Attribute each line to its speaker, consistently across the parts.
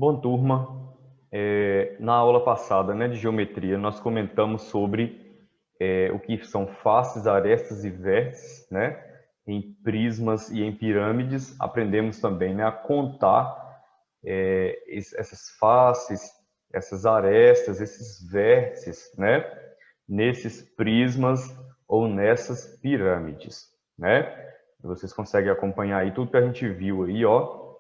Speaker 1: Bom, turma, na aula passada, né, de geometria, nós comentamos sobre o que são faces, arestas e vértices, né, em prismas e em pirâmides. Aprendemos também, né, a contar essas faces, essas arestas, esses vértices, né, nesses prismas ou nessas pirâmides, né? Vocês conseguem acompanhar aí tudo que a gente viu aí, ó,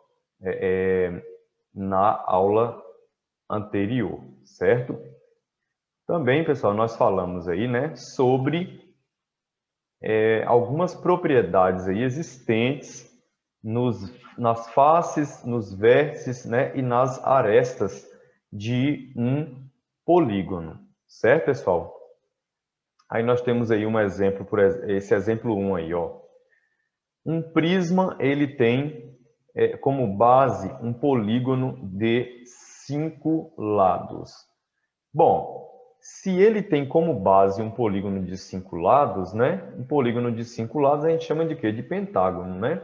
Speaker 1: na aula anterior, certo? Também, pessoal, nós falamos aí, né, sobre algumas propriedades aí existentes nas faces, nos vértices, né, e nas arestas de um polígono, certo, pessoal? Aí nós temos aí um exemplo, esse exemplo 1 aí, ó. Um prisma, ele tem como base um polígono de 5 lados. Bom, se ele tem como base um polígono de 5 lados, né? Um polígono de 5 lados a gente chama de quê? De pentágono, né?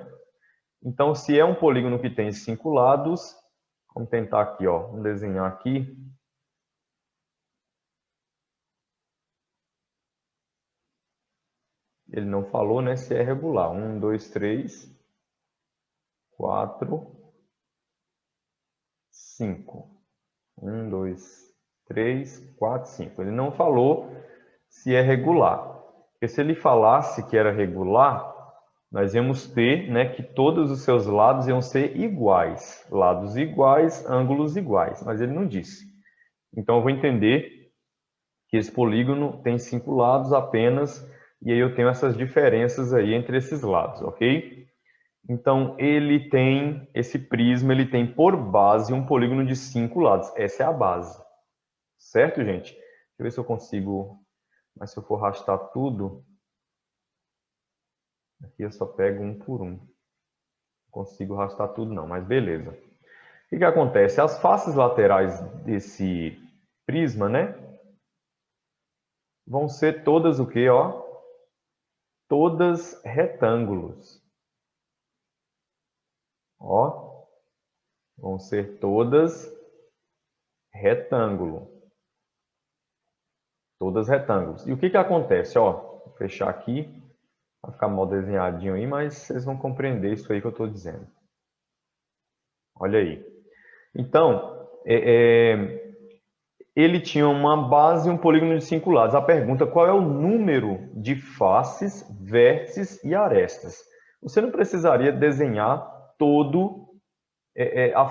Speaker 1: Então, se é um polígono que tem 5 lados, vamos tentar aqui, ó, vamos desenhar aqui. Ele não falou, né, se é regular. 1, 2, 3, 4, 5. 1, 2, 3, 4, 5. Ele não falou se é regular. Porque se ele falasse que era regular, nós íamos ter, né, que todos os seus lados iam ser iguais. Lados iguais, ângulos iguais. Mas ele não disse. Então eu vou entender que esse polígono tem 5 lados apenas, e aí eu tenho essas diferenças aí entre esses lados, ok? Então, esse prisma, ele tem por base um polígono de 5 lados. Essa é a base. Certo, gente? Deixa eu ver se eu consigo... Mas se eu for arrastar tudo... Aqui eu só pego um por um. Não consigo arrastar tudo não, mas beleza. O que acontece? As faces laterais desse prisma, né? Vão ser todas o quê, ó? Todas retângulos. Ó. Vão ser todas retângulo. Todas retângulos. E o que acontece? Ó, vou fechar aqui. Vai ficar mal desenhadinho aí, mas vocês vão compreender isso aí que eu estou dizendo. Olha aí. Então, ele tinha uma base e um polígono de 5 lados. A pergunta, qual é o número de faces, vértices e arestas? Você não precisaria desenhar toda a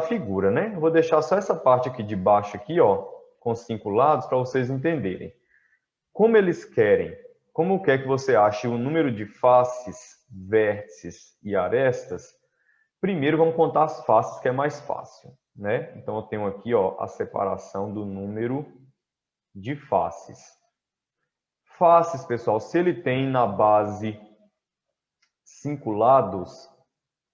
Speaker 1: figura, né? Eu vou deixar só essa parte aqui de baixo, aqui, ó, com 5 lados, para vocês entenderem. Como eles querem? Como quer que você ache o número de faces, vértices e arestas? Primeiro vamos contar as faces, que é mais fácil, né? Então eu tenho aqui, ó, a separação do número de faces. Faces, pessoal, se ele tem na base 5 lados,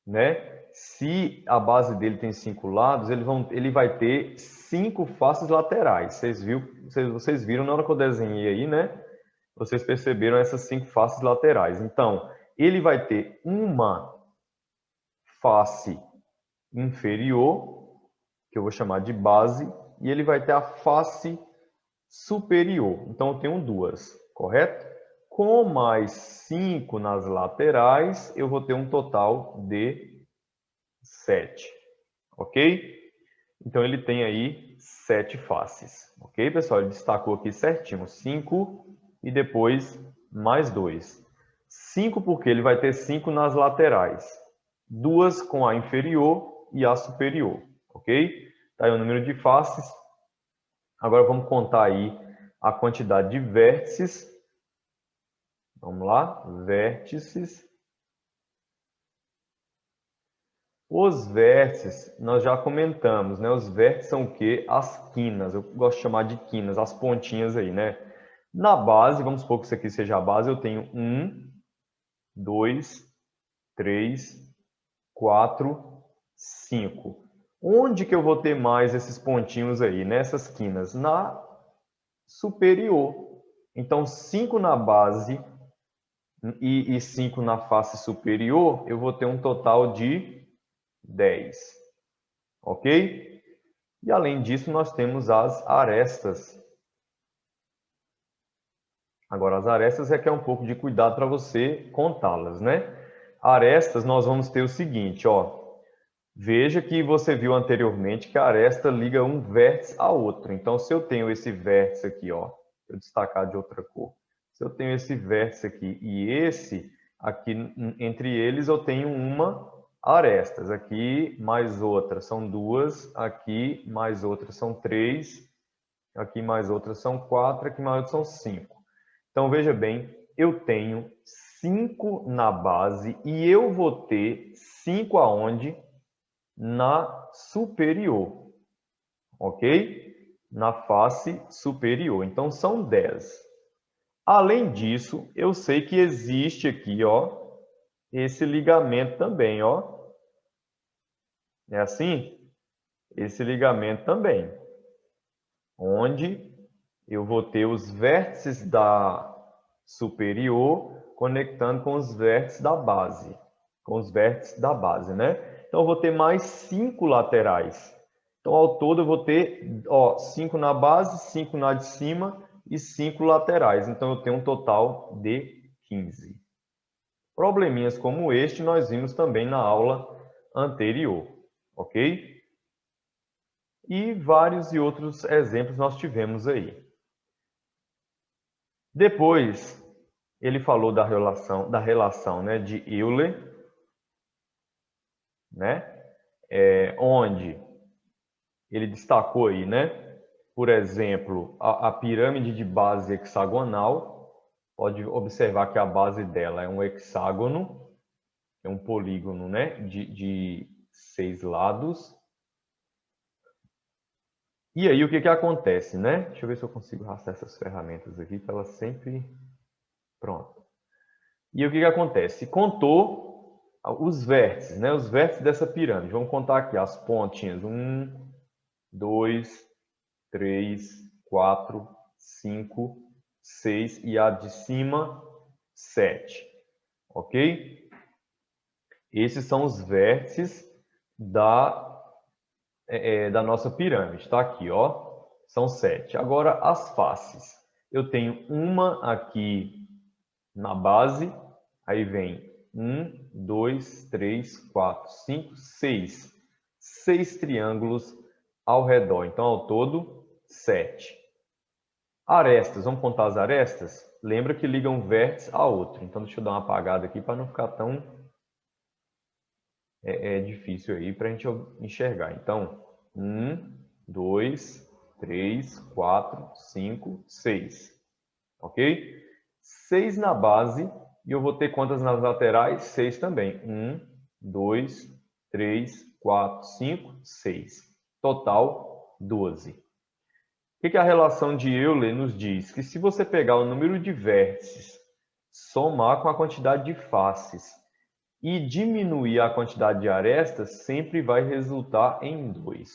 Speaker 1: né? Se a base dele tem 5 lados, ele vai ter 5 faces laterais. Vocês viram na hora que eu desenhei aí, né? Vocês perceberam essas 5 faces laterais. Então, ele vai ter uma face inferior, que eu vou chamar de base, e ele vai ter a face superior. Então, eu tenho duas, correto? Com mais 5 nas laterais, eu vou ter um total de 7, ok? Então, ele tem aí 7 faces, ok, pessoal? Ele destacou aqui certinho, 5 e depois mais 2. 5 porque ele vai ter 5 nas laterais, 2 com a inferior e a superior, ok? Tá aí o número de faces. Agora vamos contar aí a quantidade de vértices. Vamos lá, vértices. Os vértices, nós já comentamos, né? Os vértices são o quê? As quinas. Eu gosto de chamar de quinas, as pontinhas aí, né? Na base, vamos supor que isso aqui seja a base, eu tenho 1, 2, 3, 4, 5. Onde que eu vou ter mais esses pontinhos aí, nessas quinas? Na superior. Então, 5 na base e 5 na face superior, eu vou ter um total de 10. ok? E além disso, nós temos as arestas. Agora, as arestas requer um pouco de cuidado para você contá-las, né? Arestas, nós vamos ter o seguinte, ó. Veja que você viu anteriormente que a aresta liga um vértice a outro. Então, se eu tenho esse vértice aqui, ó, vou destacar de outra cor. Se eu tenho esse vértice aqui e esse aqui, entre eles eu tenho uma aresta. Aqui mais outra são duas, aqui mais outras são três, aqui mais outras são quatro, aqui mais outras são cinco. Então, veja bem, eu tenho 5 na base e eu vou ter 5 aonde? Na superior, ok? Na face superior. Então, são 10. Além disso, eu sei que existe aqui, ó, esse ligamento também, ó. É assim? Esse ligamento também. Onde eu vou ter os vértices da superior conectando com os vértices da base. Com os vértices da base, né? Então, eu vou ter mais 5 laterais. Então, ao todo, eu vou ter 5 na base, 5 na de cima e 5 laterais. Então, eu tenho um total de 15. Probleminhas como este nós vimos também na aula anterior, ok? E vários e outros exemplos nós tivemos aí. Depois, ele falou da relação né, de Euler, né? Onde ele destacou aí, né? Por exemplo, a pirâmide de base hexagonal, pode observar que a base dela é um hexágono, é um polígono, né? De 6 lados. E aí, o que acontece, né? Deixa eu ver se eu consigo arrastar essas ferramentas aqui, para elas sempre... Pronto. E o que acontece? Contou os vértices, né? Os vértices dessa pirâmide. Vamos contar aqui as pontinhas. 1, 2, 3, 4, 5, 6 e a de cima, 7. Ok? Esses são os vértices da nossa pirâmide. Está aqui, ó. São 7. Agora, as faces. Eu tenho uma aqui na base, aí vem 1, 2, 3, 4, 5, 6. 6 triângulos ao redor. Então, ao todo, 7. Arestas, vamos contar as arestas? Lembra que ligam um vértice a outro. Então, deixa eu dar uma apagada aqui para não ficar tão difícil aí para a gente enxergar. Então, 1, 2, 3, 4, 5, 6. Ok? 6 na base e eu vou ter quantas nas laterais? 6 também. 1, 2, 3, 4, 5, 6. Total, 12. O que a relação de Euler nos diz? Que se você pegar o número de vértices, somar com a quantidade de faces e diminuir a quantidade de arestas, sempre vai resultar em 2.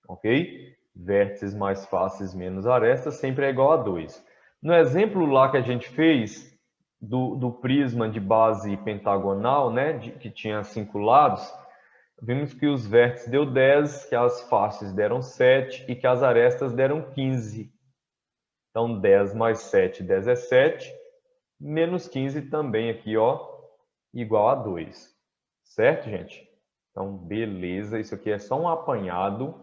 Speaker 1: Ok? Vértices mais faces menos arestas sempre é igual a 2. No exemplo lá que a gente fez do prisma de base pentagonal, né, que tinha 5 lados, vimos que os vértices deu 10, que as faces deram 7 e que as arestas deram 15. Então, 10 mais 7, 10 é 7, menos 15 também aqui, ó, igual a 2. Certo, gente? Então, beleza. Isso aqui é só um apanhado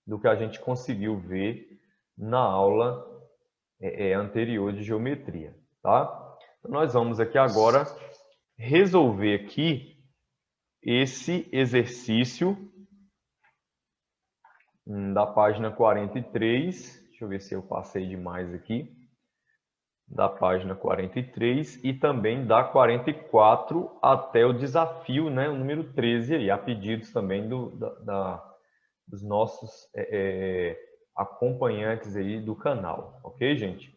Speaker 1: do que a gente conseguiu ver na aula anterior de geometria, tá? Então, nós vamos aqui agora resolver aqui esse exercício da página 43. Deixa eu ver se eu passei demais aqui. Da página 43 e também da 44 até o desafio, né, o número 13 aí, a pedidos também dos nossos acompanhantes aí do canal, ok, gente?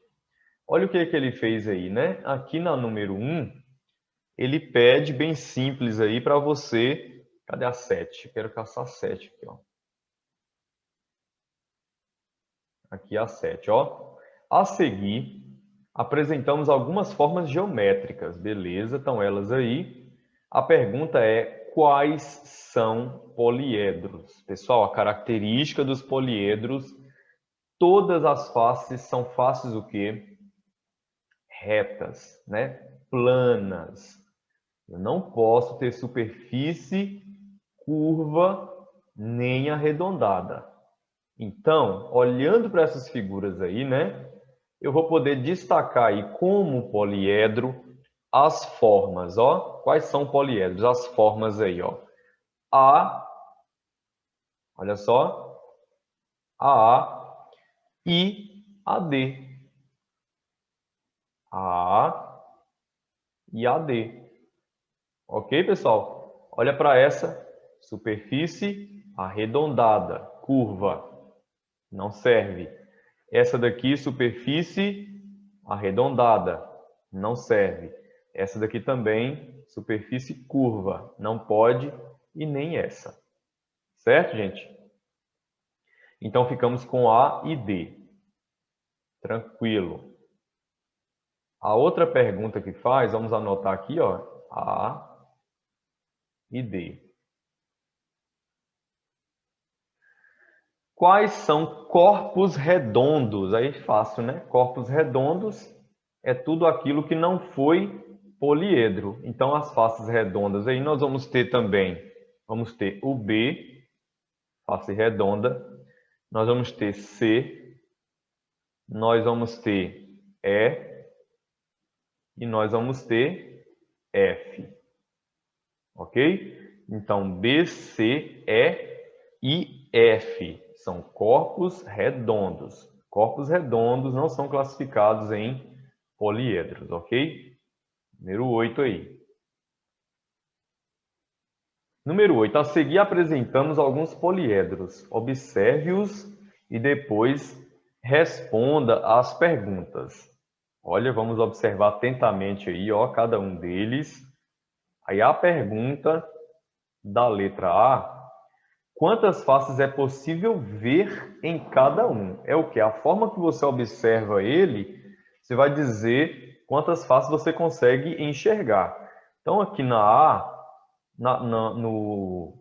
Speaker 1: Olha o que ele fez aí, né? Aqui na número 1, ele pede bem simples aí para você... Cadê a 7? Quero caçar a 7 aqui, ó. Aqui a 7, ó. A seguir, apresentamos algumas formas geométricas, beleza? Estão elas aí. A pergunta é, quais são poliedros. Pessoal, a característica dos poliedros, todas as faces são faces o quê? Retas, né? Planas. Eu não posso ter superfície curva nem arredondada. Então, olhando para essas figuras aí, né? Eu vou poder destacar aí como poliedro as formas, ó. Quais são poliedros? As formas aí, ó. A, olha só, a e AD. A e AD. Ok, pessoal? Olha para essa superfície arredondada, curva. Não serve. Essa daqui, superfície arredondada. Não serve. Essa daqui também, superfície curva. Não pode e nem essa. Certo, gente? Então, ficamos com A e D. Tranquilo. A outra pergunta que faz, vamos anotar aqui, ó. A e D. Quais são corpos redondos? Aí fácil, né? Corpos redondos é tudo aquilo que não foi poliedro. Então, as faces redondas aí nós vamos ter também, vamos ter o B, face redonda. Nós vamos ter C, nós vamos ter E e nós vamos ter F. Ok? Então, B, C, E e F são corpos redondos. Corpos redondos não são classificados em poliedros, ok? Número 8 aí. Número 8. A seguir apresentamos alguns poliedros. Observe-os e depois responda às perguntas. Olha, vamos observar atentamente aí, ó, cada um deles. Aí a pergunta da letra A: quantas faces é possível ver em cada um? É o que? A forma que você observa ele, você vai dizer quantas faces você consegue enxergar. Então, aqui na A, no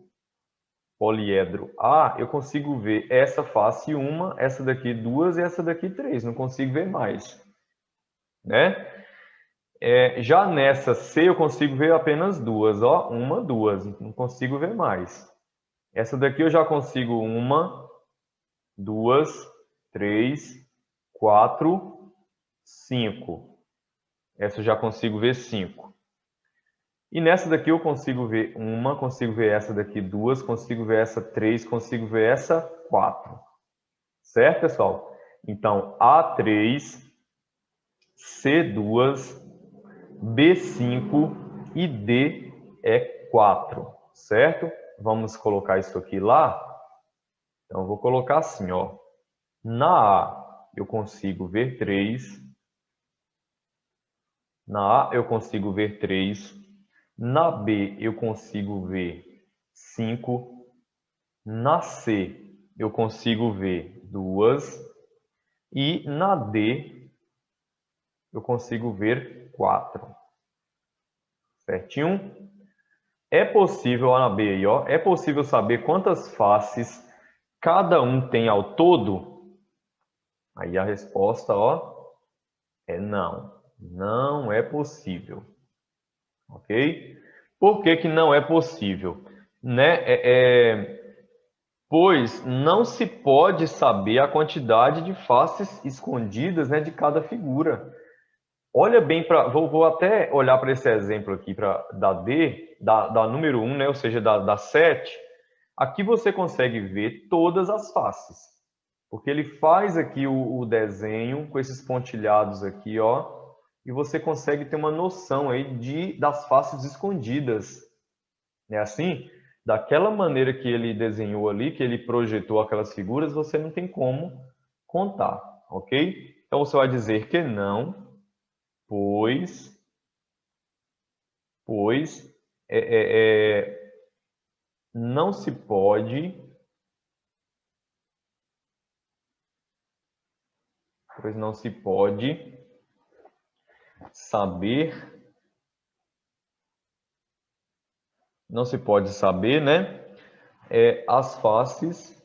Speaker 1: poliedro A, eu consigo ver essa face uma, essa daqui duas e essa daqui três. Não consigo ver mais, né? Já nessa C, eu consigo ver apenas duas, ó. Uma, duas. Não consigo ver mais. Essa daqui eu já consigo uma, duas, três, quatro, cinco. Essa eu já consigo ver cinco. E nessa daqui eu consigo ver uma, consigo ver essa daqui duas, consigo ver essa três, consigo ver essa quatro. Certo, pessoal? Então, A3, C2, B5 e D é 4. Certo? Vamos colocar isso aqui lá. Então, eu vou colocar assim, ó. Na A, eu consigo ver 3. Na A, eu consigo ver 3. Na B, eu consigo ver 5. Na C, eu consigo ver 2. E na D, eu consigo ver 4. Certinho? É possível, olha na B aí, ó. É possível saber quantas faces cada um tem ao todo? Aí a resposta, ó, é não. Não é possível. Ok? Por que que não é possível? Né? Pois não se pode saber a quantidade de faces escondidas, né, de cada figura. Olha bem para... Vou até olhar para esse exemplo aqui da D, da número 1, né, ou seja, da 7. Aqui você consegue ver todas as faces. Porque ele faz aqui o desenho com esses pontilhados aqui, ó. E você consegue ter uma noção aí das faces escondidas. É assim? Daquela maneira que ele desenhou ali, que ele projetou aquelas figuras, você não tem como contar, ok? Então você vai dizer que não, pois é, é, é, não se pode, pois não se pode saber não se pode saber, né? As faces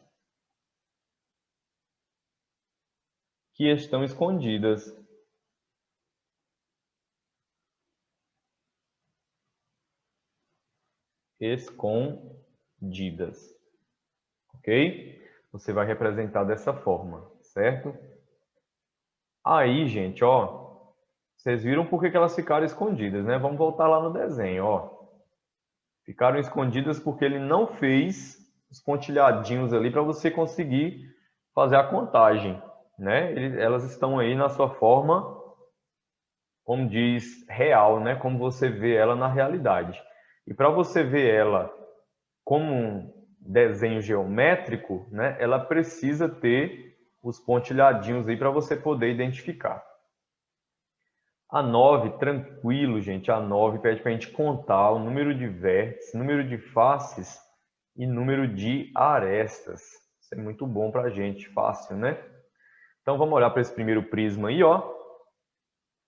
Speaker 1: que estão escondidas. Escondidas. Ok? Você vai representar dessa forma, certo? Aí, gente, ó, vocês viram por que elas ficaram escondidas, né? Vamos voltar lá no desenho, ó. Ficaram escondidas porque ele não fez os pontilhadinhos ali para você conseguir fazer a contagem, né? Elas estão aí na sua forma, como diz, real, né? Como você vê ela na realidade. E para você ver ela como um desenho geométrico, né? Ela precisa ter os pontilhadinhos aí para você poder identificar. A 9, tranquilo, gente. A 9 pede para a gente contar o número de vértices, número de faces e número de arestas. Isso é muito bom para a gente, fácil, né? Então, vamos olhar para esse primeiro prisma aí, ó.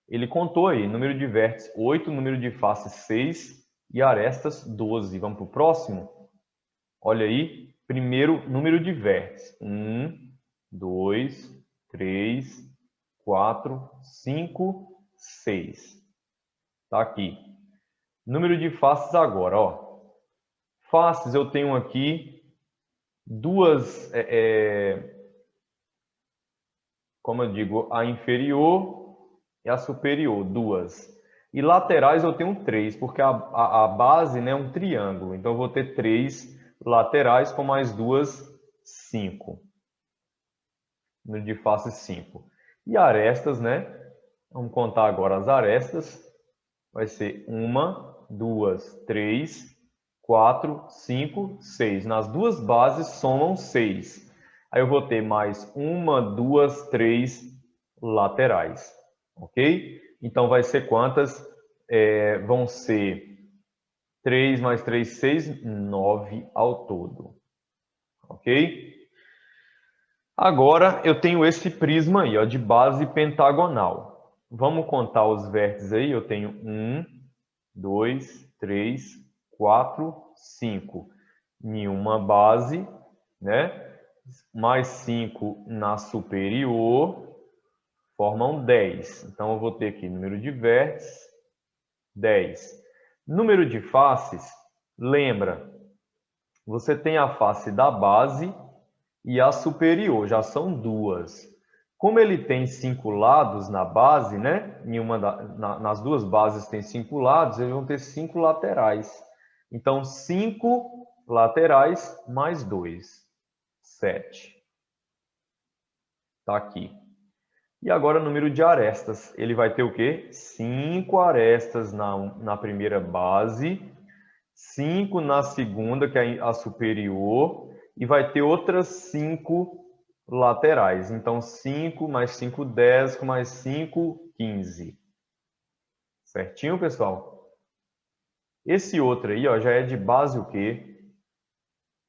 Speaker 1: Ele contou aí, número de vértices 8, número de faces 6 e arestas 12. Vamos para o próximo? Olha aí, primeiro número de vértices. 1, 2, 3, 4, 5, 6. Tá aqui. Número de faces agora, ó. Faces eu tenho aqui duas, como eu digo, a inferior e a superior, duas. E laterais eu tenho 3, porque a base, né, é um triângulo. Então eu vou ter 3 laterais com mais duas, 5. Número de faces 5. E arestas, né? Vamos contar agora as arestas. Vai ser 1, 2, 3, 4, 5, 6. Nas duas bases somam 6. Aí eu vou ter mais 1, 2, 3 laterais. Ok? Então vai ser quantas? Vão ser 3 mais 3, 6, 9 ao todo. Ok? Agora eu tenho esse prisma aí, ó, de base pentagonal. Vamos contar os vértices aí. Eu tenho 1, 2, 3, 4, 5 em uma base, né? Mais 5 na superior, formam 10. Então eu vou ter aqui número de vértices, 10. Número de faces, lembra, você tem a face da base e a superior, já são duas. Como ele tem 5 lados na base, né? Nas duas bases tem 5 lados, eles vão ter 5 laterais. Então, 5 laterais mais 2, 7. Está aqui. E agora o número de arestas. Ele vai ter o quê? 5 arestas na primeira base, 5 na segunda, que é a superior, e vai ter outras 5 laterais. Então, 5 mais 5, 10, com mais 5, 15. Certinho, pessoal? Esse outro aí, ó, já é de base o quê?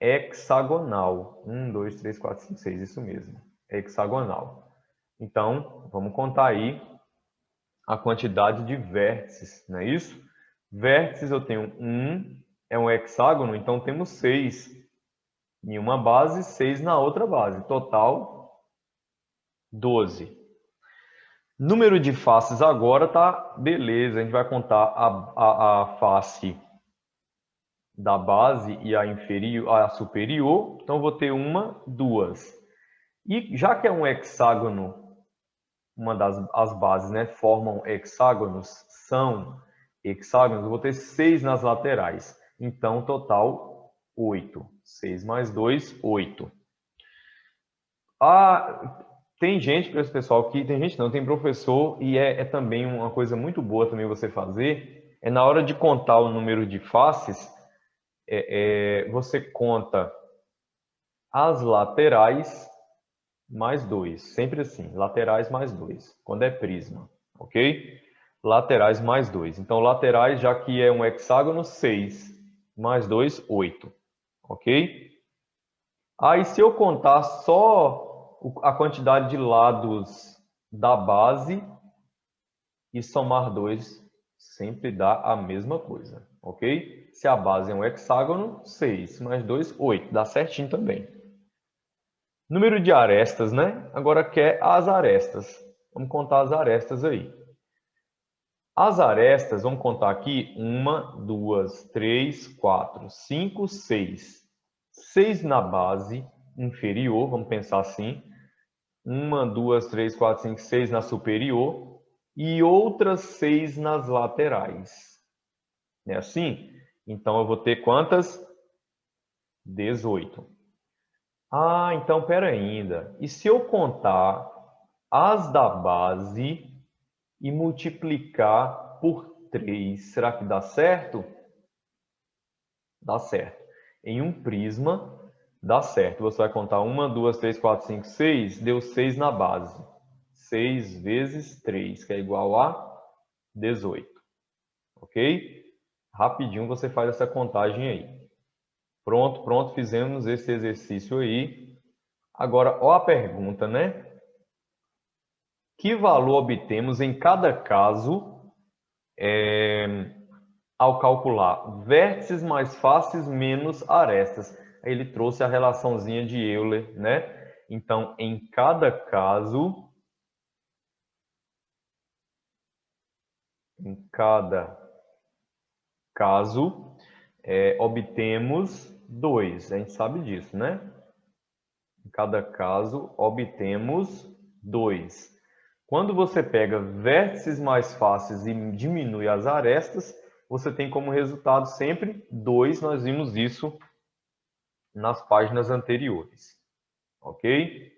Speaker 1: Hexagonal. 1, 2, 3, 4, 5, 6. Isso mesmo. Hexagonal. Então, vamos contar aí a quantidade de vértices, não é isso? Vértices eu tenho 1, é um hexágono, então temos 6 em uma base, 6 na outra base. Total, 12. Número de faces agora tá beleza. A gente vai contar a face da base e a inferior, a superior. Então, eu vou ter 1, 2. E já que é um hexágono, as bases, né, formam hexágonos, são hexágonos, eu vou ter 6 nas laterais. Então, total, 8. 6 mais 2, 8. Tem gente, pessoal, que tem gente não, tem professor, e é também uma coisa muito boa também você fazer, é na hora de contar o número de faces, você conta as laterais mais 2, sempre assim, laterais mais 2, quando é prisma, ok? Laterais mais 2. Então, laterais, já que é um hexágono, 6, mais 2, 8, ok? Aí, se eu contar só a quantidade de lados da base e somar 2, Sempre dá a mesma coisa, ok? Se a base é um hexágono, 6 mais 2, 8. Dá certinho também. Número de arestas, né? Agora quer as arestas. Vamos contar as arestas aí. As arestas, vamos contar aqui. 1, 2, 3, 4, 5, 6. 6 na base inferior, vamos pensar assim. 1, 2, 3, 4, 5, 6 na superior. E outras 6 nas laterais. Não é assim? Então, eu vou ter quantas? 18. Ah, então, pera ainda. E se eu contar as da base e multiplicar por 3, será que dá certo? Dá certo. Em um prisma, dá certo. Você vai contar 1, 2, 3, 4, 5, 6. Deu 6 na base. 6 vezes 3, que é igual a 18. Ok? Rapidinho você faz essa contagem aí. Pronto, pronto, fizemos esse exercício aí. Agora, ó a pergunta, né? Que valor obtemos em cada caso ao calcular vértices mais fáceis menos arestas? Aí ele trouxe a relaçãozinha de Euler, né? Então, em cada caso, obtemos 2. A gente sabe disso, né? Em cada caso, obtemos 2. Quando você pega vértices mais fáceis e diminui as arestas, você tem como resultado sempre 2. Nós vimos isso nas páginas anteriores. Ok?